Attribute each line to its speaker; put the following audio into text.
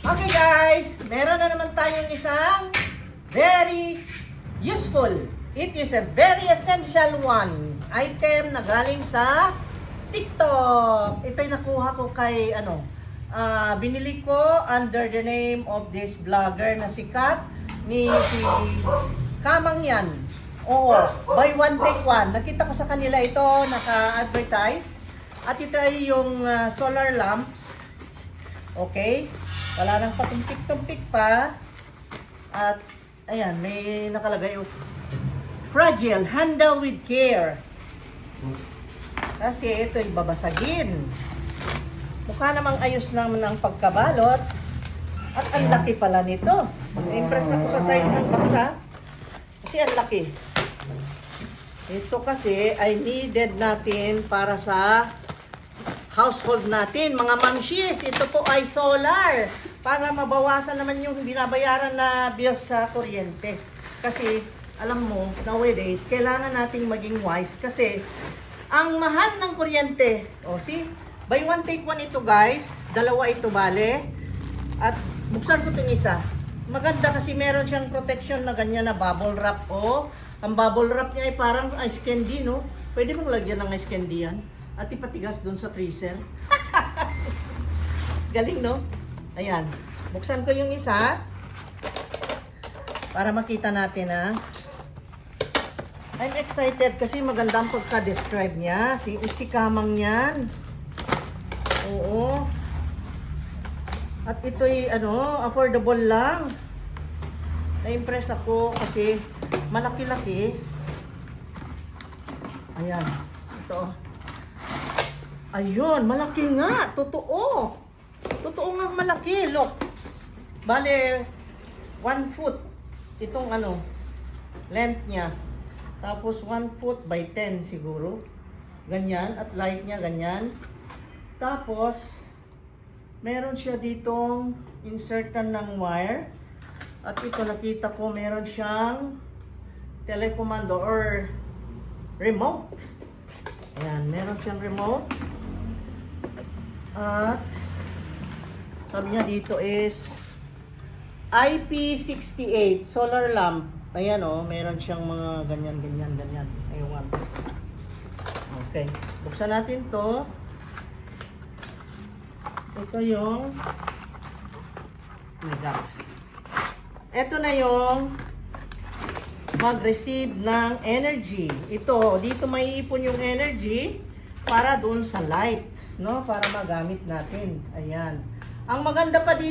Speaker 1: Okay guys, meron na naman tayong isang very useful. It is a very essential one. Item na galing sa TikTok. Ito'y nakuha ko kay binili ko under the name of this vlogger na sikat si Kamang yan. Oo, buy one take one. Nakita ko sa kanila ito, naka-advertise. At ito ay yung solar lamps. Okay? Wala nang patumpik-tumpik pa. At ayan, may nakalagay yung fragile, handle with care. Kasi ito ay babasagin. Mukha namang ayos naman ang pagkabalot. At ang laki pala nito. Na-impress ako sa size ng baksa. Kasi ang laki. Ito kasi ay needed natin para sa household natin. Mga mamshis, ito po ay solar. Para mabawasan naman yung binabayaran na bills sa kuryente. Kasi alam mo, nowadays, kailangan nating maging wise. Kasi ang mahal ng kuryente. O see, buy one take one ito guys. Dalawa ito bale. At buksan ko itong isa. Maganda kasi meron siyang protection na ganyan na bubble wrap. O, ang bubble wrap niya ay parang ice candy, no? Pwede mong lagyan ng ice candy yan. At ipatigas dun sa freezer. Galing, no? Ayan. Buksan ko yung isa. Para makita natin, ha? I'm excited kasi maganda ang pagka-describe niya. Si Kamang yan. Oo. At ito'y, affordable lang. Na-impress ako kasi malaki-laki. Ayan. Ito. Ayun, malaki nga. Totoo. Totoo nga malaki. Look. Bale, 1 foot. Itong length niya. Tapos 1 foot by 10 siguro. Ganyan. At light niya, ganyan. Tapos, meron siya ditong insertan ng wire. At ito nakita ko meron siyang telecommando or remote. Ayan, meron siyang remote. At sabi niya dito is IP68 solar lamp. Ayan meron siyang mga ganyan. Ayun. Okay, buksan natin to. Ito yung ito na yung mag-receive ng energy. Ito, dito maiipon yung energy para doon sa light, no? Para magamit natin. Ayan. Ang maganda pa dito